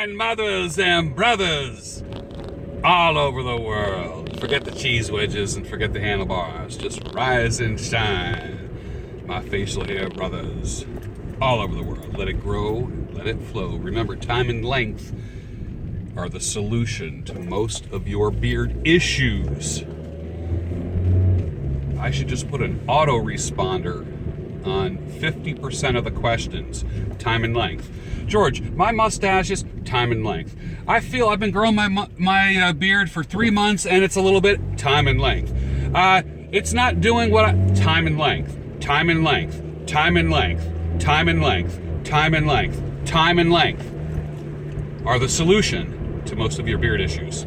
fine mothers and brothers all over the world. Forget the cheese wedges and forget the handlebars. Just rise and shine, my facial hair brothers all over the world. Let it grow, let it flow. Remember, time and length are the solution to most of your beard issues. I should just put an autoresponder on 50% of the questions. Time and length. George, my mustache is time and length. I feel I've been growing my beard for 3 months and it's a little bit time and length. It's not doing what time and length, time and length, time and length, time and length, time and length, time and length are the solution to most of your beard issues.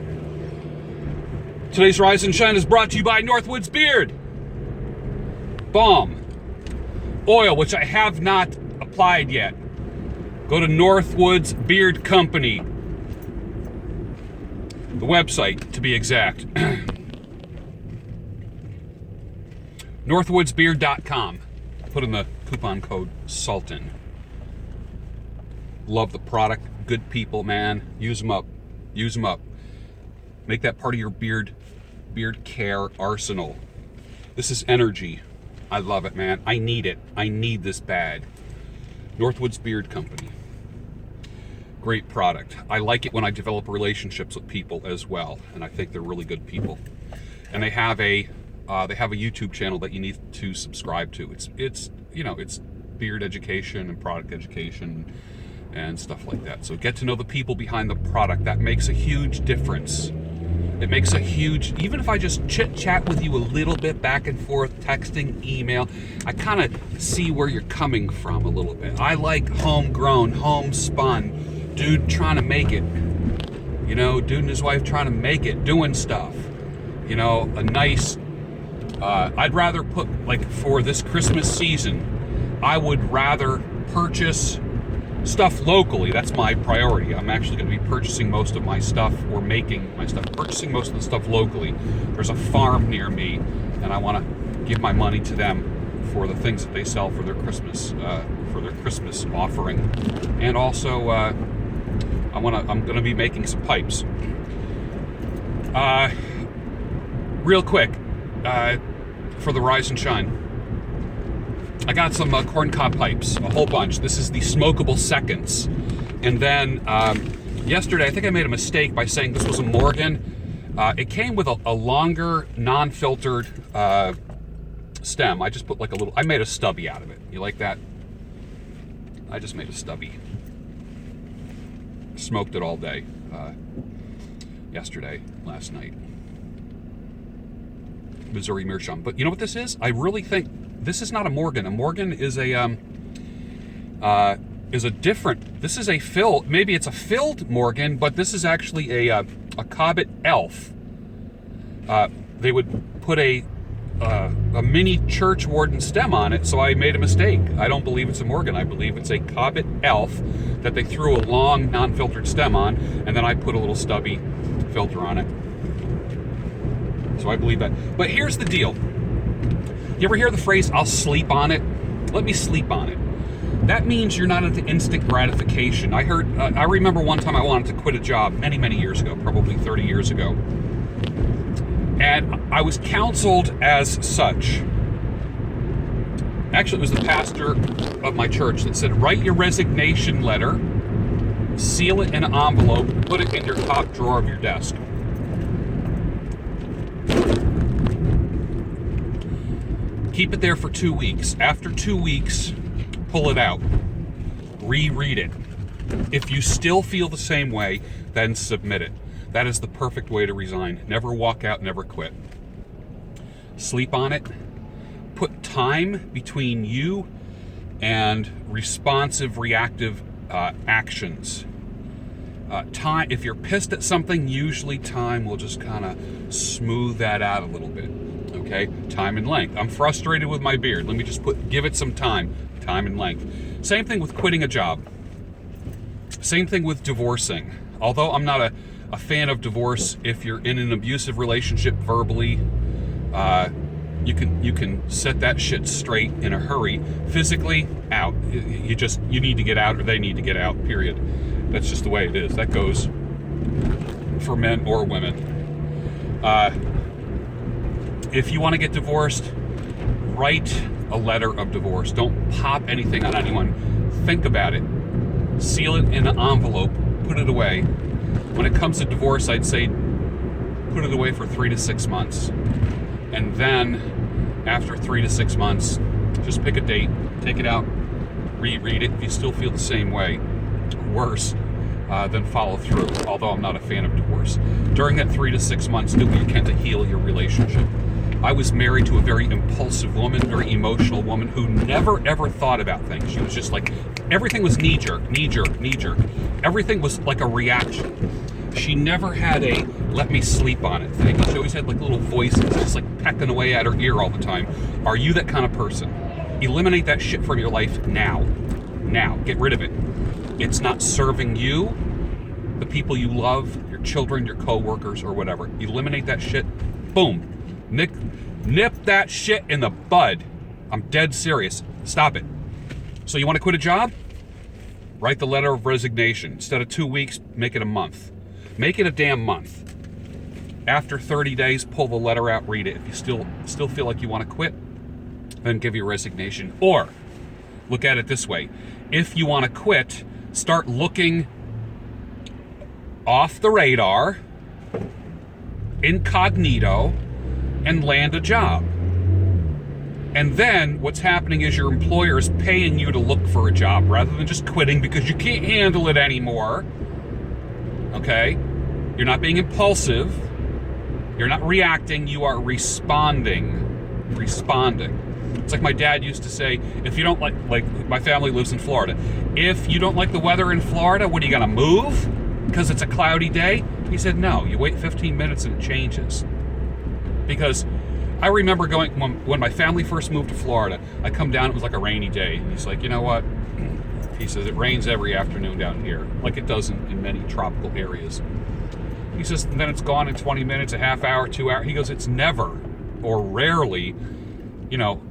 Today's Rise and Shine is brought to you by Northwoods Beard Balm Oil, which I have not applied yet. Go to Northwoods Beard Company, the website to be exact. Northwoodsbeard.com. Put in the coupon code SULTAN. Love the product. Good people, man. Use them up. Use them up. Make that part of your beard care arsenal. This is energy. I love it, man. I need it. I need this bad. Northwoods Beard Company. Great product. I like it when I develop relationships with people as well, and I think they're really good people. And they have a YouTube channel that you need to subscribe to. It's beard education and product education and stuff like that. So get to know the people behind the product. That makes a huge difference. It makes a huge, even if I just chit chat with you a little bit back and forth, texting, email, I kind of see where you're coming from a little bit. I like homegrown, homespun, dude trying to make it. You know, dude and his wife trying to make it, doing stuff. You know, a nice, I'd rather put, like for this Christmas season, I would rather purchase stuff locally. That's my priority. I'm actually going to be purchasing most of my stuff, or making my stuff, purchasing most of the stuff locally. There's a farm near me, and I want to give my money to them for the things that they sell for their Christmas offering. And also, I'm going to be making some pipes. Real quick, for the Rise and Shine. I got some corncob pipes, a whole bunch. This is the smokable seconds. And then yesterday, I think I made a mistake by saying this was a Morgan. It came with a longer, non-filtered stem. I just put like I made a stubby out of it. You like that? I just made a stubby. Smoked it all day yesterday, last night. Missouri Meerschaum. But you know what this is? I really think this is not a Morgan. A Morgan is a different. This is a filled. Maybe it's a filled Morgan, but this is actually a Cobbett Elf. They would put a mini church warden stem on it, so I made a mistake. I don't believe it's a Morgan. I believe it's a Cobbett Elf that they threw a long non-filtered stem on, and then I put a little stubby filter on it. So I believe that. But here's the deal. You ever hear the phrase, I'll sleep on it? Let me sleep on it. That means you're not into instant gratification. I remember one time I wanted to quit a job many, many years ago, probably 30 years ago. And I was counseled as such. Actually, it was the pastor of my church that said, write your resignation letter, seal it in an envelope, put it in your top drawer of your desk. Keep it there for 2 weeks. After 2 weeks, pull it out. Reread it. If you still feel the same way, then submit it. That is the perfect way to resign. Never walk out, never quit. Sleep on it. Put time between you and responsive, reactive actions. Time. If you're pissed at something, usually time will just kind of smooth that out a little bit. Okay, time and length. I'm frustrated with my beard. Let me just give it some time. Time and length. Same thing with quitting a job. Same thing with divorcing. Although I'm not a fan of divorce, if you're in an abusive relationship verbally, you can set that shit straight in a hurry. Physically, out. You need to get out, or they need to get out, period. That's just the way it is. That goes for men or women. If you want to get divorced, write a letter of divorce. Don't pop anything on anyone. Think about it. Seal it in an envelope. Put it away. When it comes to divorce, I'd say put it away for 3 to 6 months. And then, after 3 to 6 months, just pick a date, take it out, reread it. If you still feel the same way, or worse, then follow through, although I'm not a fan of divorce. During that 3 to 6 months, do what you can to heal your relationship. I was married to a very impulsive woman, very emotional woman who never ever thought about things. She was just like, everything was knee jerk, knee jerk, knee jerk. Everything was like a reaction. She never had a let me sleep on it thing. She always had like little voices just like pecking away at her ear all the time. Are you that kind of person? Eliminate that shit from your life now. Now. Get rid of it. It's not serving you, the people you love, your children, your co-workers, or whatever. Eliminate that shit. Boom. Nip that shit in the bud. I'm dead serious. Stop it. So you want to quit a job? Write the letter of resignation. Instead of 2 weeks, make it a month. Make it a damn month. After 30 days, pull the letter out, read it. If you still feel like you want to quit, then give your resignation. Or look at it this way. If you want to quit, start looking off the radar, incognito, and land a job. And then what's happening is your employer is paying you to look for a job rather than just quitting because you can't handle it anymore. Okay? You're not being impulsive. You're not reacting. You are responding. Responding. It's like my dad used to say, if you don't like my family lives in Florida. If you don't like the weather in Florida, what are you going to move? Because it's a cloudy day? He said, no, you wait 15 minutes and it changes. Because I remember going, when my family first moved to Florida, I come down, it was like a rainy day. And he's like, you know what? He says, it rains every afternoon down here, like it does in many tropical areas. He says, and then it's gone in 20 minutes, a half hour, 2 hours. He goes, it's never or rarely,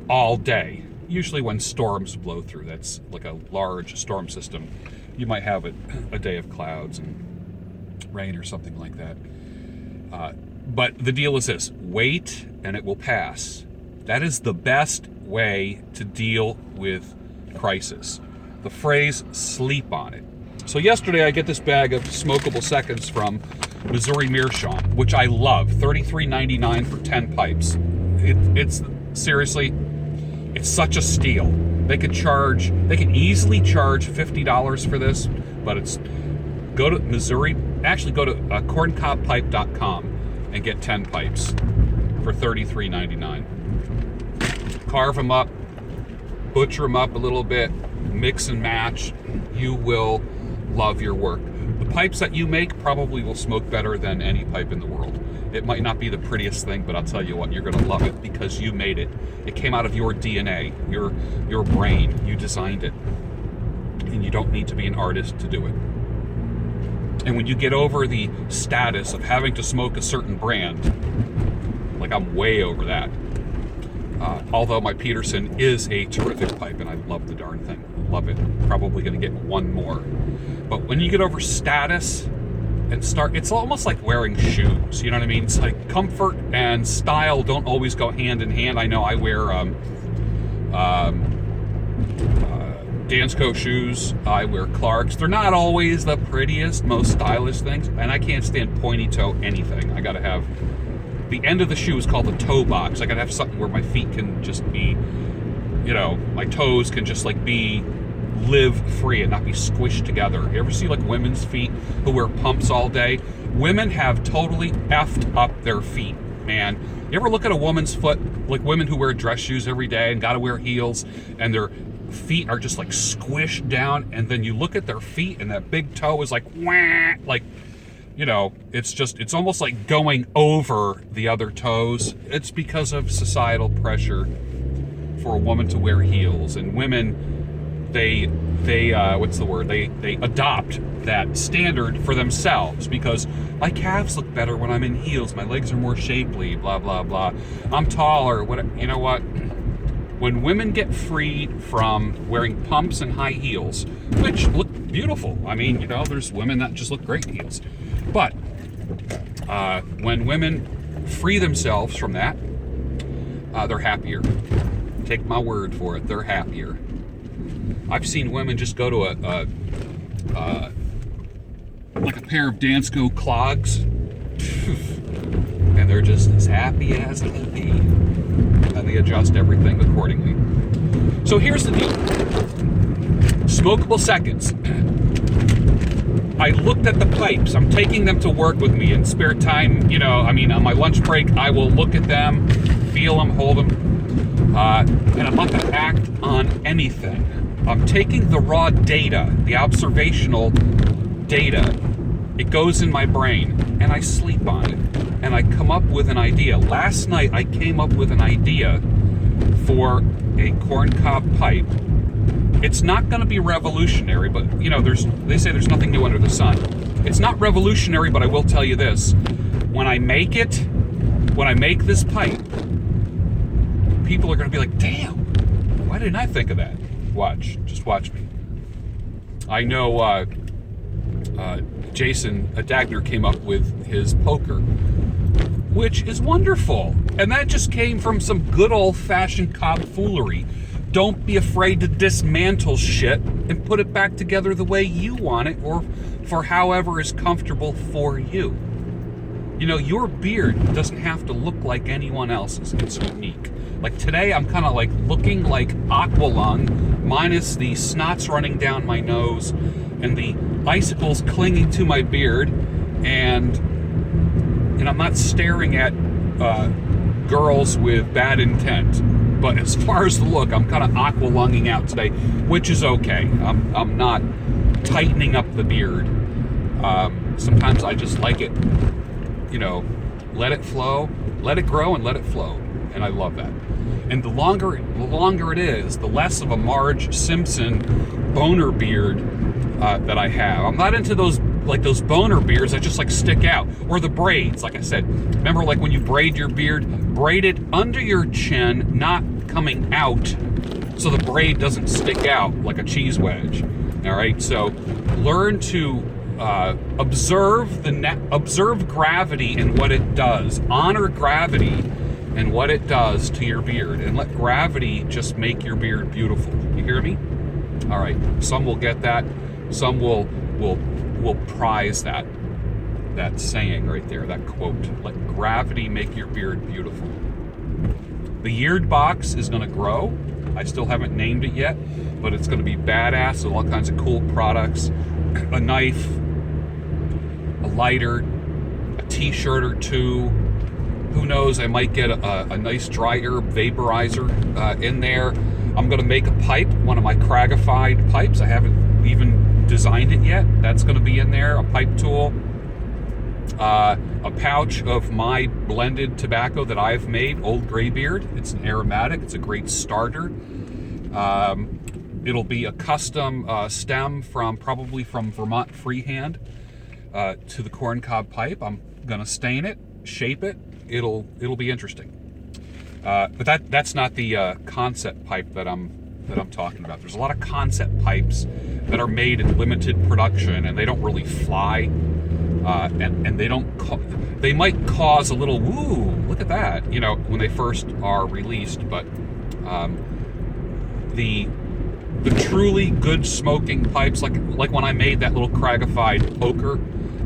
all day. Usually when storms blow through, that's like a large storm system. You might have a day of clouds and rain or something like that. But the deal is this, wait and it will pass. That is the best way to deal with crisis. The phrase, sleep on it. So yesterday I get this bag of smokable seconds from Missouri Meerschaum, which I love, $33.99 for 10 pipes. It's seriously, it's such a steal. They could easily charge $50 for this, but go to corncobpipe.com and get 10 pipes for $33.99. Carve them up, butcher them up a little bit, mix and match. You will love your work. The pipes that you make probably will smoke better than any pipe in the world. It might not be the prettiest thing, but I'll tell you what, you're going to love it because you made it. It came out of your DNA, your brain. You designed it. And you don't need to be an artist to do it. And when you get over the status of having to smoke a certain brand, like I'm way over that. Although my Peterson is a terrific pipe and I love the darn thing. Love it. Probably going to get one more. But when you get over status and it's almost like wearing shoes. You know what I mean? It's like comfort and style don't always go hand in hand. I know I wear Dansko shoes. I wear Clarks. They're not always the prettiest, most stylish things, and I can't stand pointy toe anything. I gotta have the end of the shoe is called the toe box. I gotta have something where my feet can just be, my toes can just like live free and not be squished together. You ever see like women's feet who wear pumps all day? Women have totally effed up their feet, man. You ever look at a woman's foot, like women who wear dress shoes every day and gotta wear heels, and their feet are just like squished down, and then you look at their feet and that big toe is like wah, like it's almost like going over the other toes. It's because of societal pressure for a woman to wear heels, and women they adopt that standard for themselves because my calves look better when I'm in heels, my legs are more shapely, blah blah blah, I'm taller, you know what? When women get freed from wearing pumps and high heels, which beautiful. I mean, you know, there's women that just look great in heels. But when women free themselves from that, they're happier. Take my word for it, they're happier. I've seen women just go to like a pair of Dansko clogs, and they're just as happy as can be. And they adjust everything accordingly. So here's the deal. Smokable seconds. I looked at the pipes. I'm taking them to work with me in spare time. You know, I mean, on my lunch break, I will look at them, feel them, hold them. And I'm not going to act on anything. I'm taking the raw data, the observational data. It goes in my brain, and I sleep on it. And I come up with an idea. Last night, I came up with an idea for a corncob pipe. It's not going to be revolutionary, but, you know, they say there's nothing new under the sun. It's not revolutionary, but I will tell you this. When I make this pipe, people are going to be like, damn, why didn't I think of that? Just watch me. I know Jason Dagner came up with his poker, which is wonderful. And that just came from some good old-fashioned cob foolery. Don't be afraid to dismantle shit and put it back together the way you want it, or for however is comfortable for you. You know, your beard doesn't have to look like anyone else's. It's unique. Like today, I'm kind of like looking like Aqualung, minus the snots running down my nose and the icicles clinging to my beard, and I'm not staring at girls with bad intent. But as far as the look, I'm kind of aqualunging out today, which is okay. I'm not tightening up the beard. Sometimes I just like it, you know, let it flow, let it grow, and let it flow, and I love that. And the longer it is, the less of a Marge Simpson boner beard that I have. I'm not into those boner beards that just like stick out, or the braids. Like I said, remember, like when you braid your beard, braid it under your chin, not coming out, so the braid doesn't stick out like a cheese wedge. All right, so learn to observe gravity and what it does. Honor gravity and what it does to your beard, and let gravity just make your beard beautiful. You hear me? All right. Some will get that. Some will prize that saying right there, that quote. Let gravity make your beard beautiful. The Yeared box is going to grow. I still haven't named it yet, but it's going to be badass with all kinds of cool products. A knife, a lighter, a t-shirt or two. Who knows, I might get a nice dry herb vaporizer in there. I'm going to make a pipe, one of my Cragified pipes. I haven't even designed it yet. That's going to be in there. A pipe tool. A pouch of my blended tobacco that I've made, Old Greybeard. It's an aromatic. It's a great starter. It'll be a custom stem probably from Vermont Freehand to the corncob pipe. I'm gonna stain it, shape it. It'll be interesting. But that's not the concept pipe that I'm talking about. There's a lot of concept pipes that are made in limited production, and they don't really fly. And they might cause a little woo, look at that, you know, when they first are released, but the truly good smoking pipes, like when I made that little Cragified poker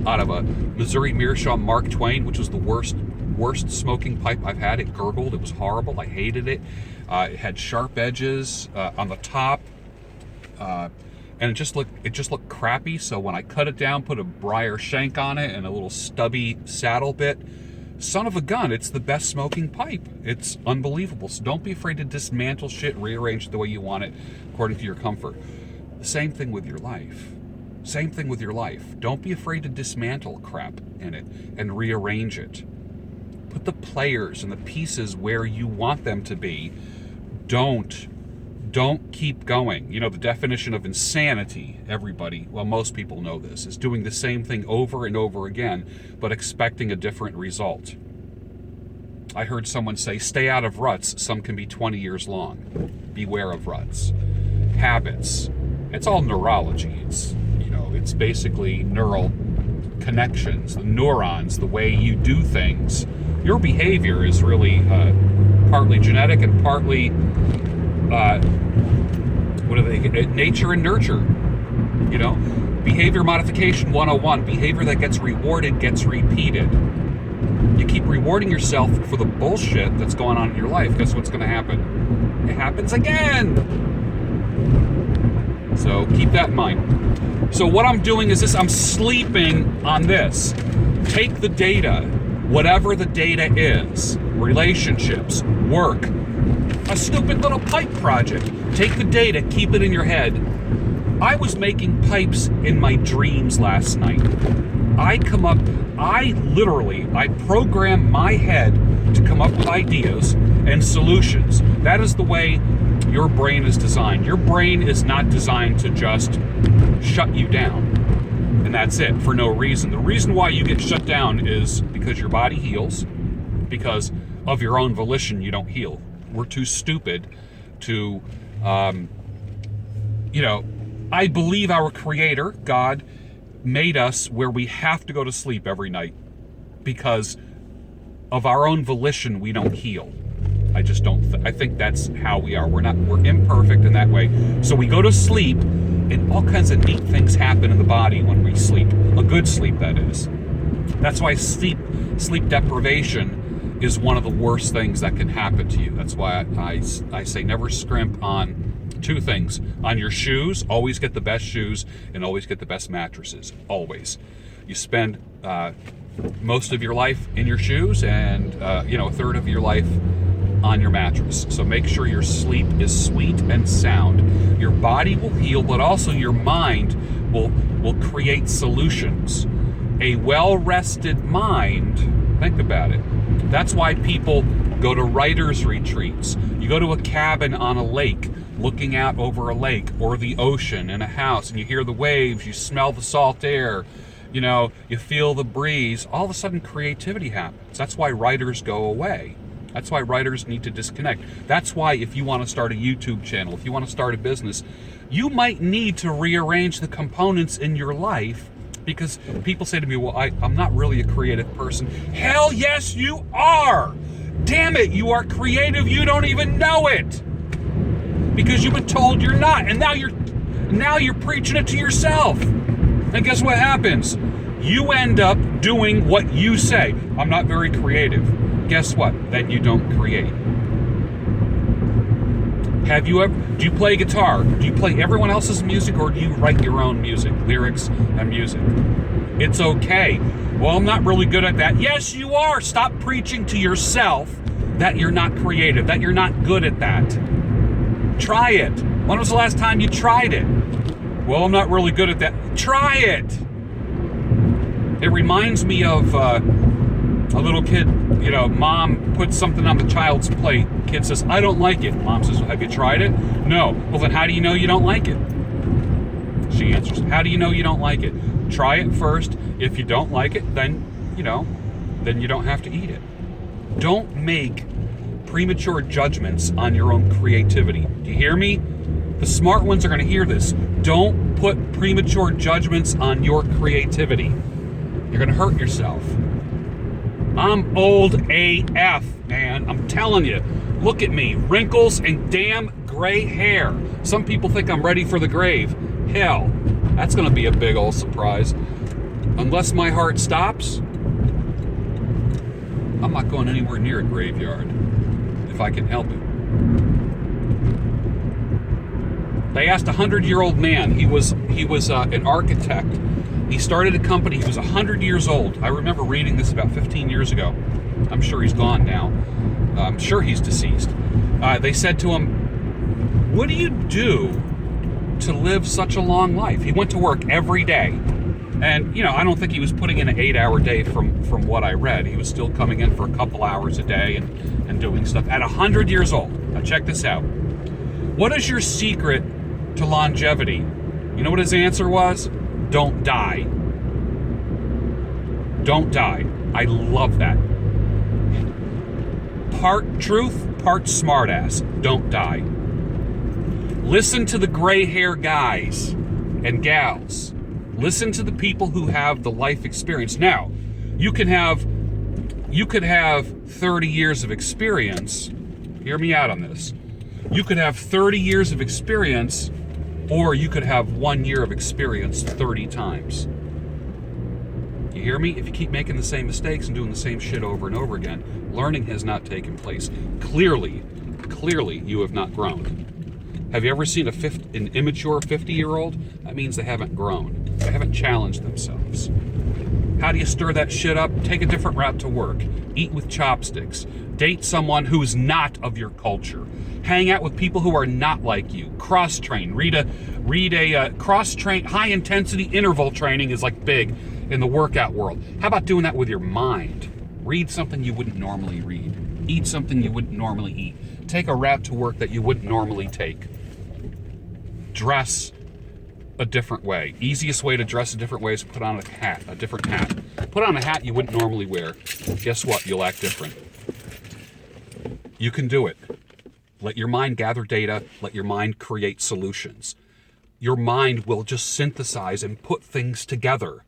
out of a Missouri Meerschaum Mark Twain, which was the worst smoking pipe I've had. It gurgled, it was horrible, I hated it. It had sharp edges on the top. And it just looked crappy. So when I cut it down, put a briar shank on it and a little stubby saddle bit, son of a gun, it's the best smoking pipe. It's unbelievable. So don't be afraid to dismantle shit, rearrange it the way you want it according to your comfort. The same thing with your life. Same thing with your life. Don't be afraid to dismantle crap in it and rearrange it. Put the players and the pieces where you want them to be. Don't keep going. You know, the definition of insanity, everybody, well, most people know this, is doing the same thing over and over again, but expecting a different result. I heard someone say, stay out of ruts. Some can be 20 years long. Beware of ruts. Habits. It's all neurology. It's basically neural connections, the neurons, the way you do things. Your behavior is really partly genetic and partly nature and nurture. You know, behavior modification 101. Behavior that gets rewarded gets repeated. You keep rewarding yourself for the bullshit that's going on in your life, guess what's going to happen? It happens again. So keep that in mind. So what I'm doing is this, I'm sleeping on this. Take the data, whatever the data is, relationships, work, a stupid little pipe project. Take the data, keep it in your head. I was making pipes in my dreams last night. I program my head to come up with ideas and solutions. That is the way your brain is designed. Your brain is not designed to just shut you down. And that's it, for no reason. The reason why you get shut down is because your body heals. Because of your own volition, you don't heal. We're too stupid to, I believe our Creator, God, made us where we have to go to sleep every night because of our own volition. We don't heal. I just don't. I think that's how we are. We're imperfect in that way. So we go to sleep, and all kinds of neat things happen in the body when we sleep. A good sleep, that is. That's why sleep deprivation is one of the worst things that can happen to you. That's why I say never scrimp on two things. On your shoes, always get the best shoes and always get the best mattresses. Always. You spend most of your life in your shoes and a third of your life on your mattress. So make sure your sleep is sweet and sound. Your body will heal, but also your mind will create solutions. A well-rested mind, think about it. That's why people go to writers' retreats. You go to a cabin on a lake, looking out over a lake or the ocean in a house, and you hear the waves, you smell the salt air, you feel the breeze. All of a sudden creativity happens. That's why writers go away. That's why writers need to disconnect. That's why if you want to start a YouTube channel, if you want to start a business, you might need to rearrange the components in your life, because people say to me, well, I'm not really a creative person. Hell yes, you are. Damn it, you are creative. You don't even know it. Because you've been told you're not, and now you're preaching it to yourself. And guess what happens? You end up doing what you say. I'm not very creative. Guess what? Then you don't create. Do you play guitar? Do you play everyone else's music, or do you write your own music, lyrics and music? It's okay. Well, I'm not really good at that. Yes, you are. Stop preaching to yourself that you're not creative, that you're not good at that. Try it. When was the last time you tried it? Well, I'm not really good at that. Try it. It reminds me of a little kid, mom puts something on the child's plate. Kid says, I don't like it. Mom says, have you tried it? No. Well, then how do you know you don't like it? She answers, how do you know you don't like it? Try it first. If you don't like it, then you don't have to eat it. Don't make premature judgments on your own creativity. Do you hear me? The smart ones are going to hear this. Don't put premature judgments on your creativity. You're going to hurt yourself. I'm old AF, man. I'm telling you. Look at me. Wrinkles and damn gray hair. Some people think I'm ready for the grave. Hell, that's going to be a big old surprise. Unless my heart stops, I'm not going anywhere near a graveyard if I can help it. They asked a 100-year-old man. He was an architect. He started a company. He was 100 years old. I remember reading this about 15 years ago. I'm sure he's gone now. I'm sure he's deceased. They said to him, what do you do to live such a long life? He went to work every day. And, I don't think he was putting in an 8-hour day from what I read. He was still coming in for a couple hours a day and doing stuff at 100 years old. Now check this out. What is your secret to longevity? You know what his answer was? Don't die. Don't die. I love that. Part truth, part smartass. Don't die. Listen to the gray hair guys and gals. Listen to the people who have the life experience. Now, you could have 30 years of experience. Hear me out on this. You could have 30 years of experience, or you could have 1 year of experience 30 times. You hear me? If you keep making the same mistakes and doing the same shit over and over again, learning has not taken place. Clearly, you have not grown. Have you ever seen an immature 50-year-old? That means they haven't grown. They haven't challenged themselves. How do you stir that shit up? Take a different route to work. Eat with chopsticks. Date someone who's not of your culture. Hang out with people who are not like you. Cross-train. Read a cross-train. High-intensity interval training is like big in the workout world. How about doing that with your mind? Read something you wouldn't normally read. Eat something you wouldn't normally eat. Take a route to work that you wouldn't normally take. Dress a different way. Easiest way to dress a different way is put on a different hat. Put on a hat you wouldn't normally wear. Guess what? You'll act different. You can do it. Let your mind gather data. Let your mind create solutions. Your mind will just synthesize and put things together.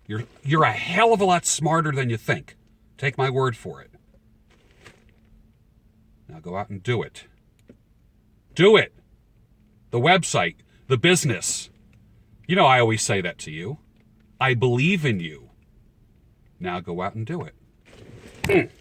You're a hell of a lot smarter than you think. Take my word for it. Now go out and do it. Do it. The website, the business. You know I always say that to you. I believe in you. Now go out and do it.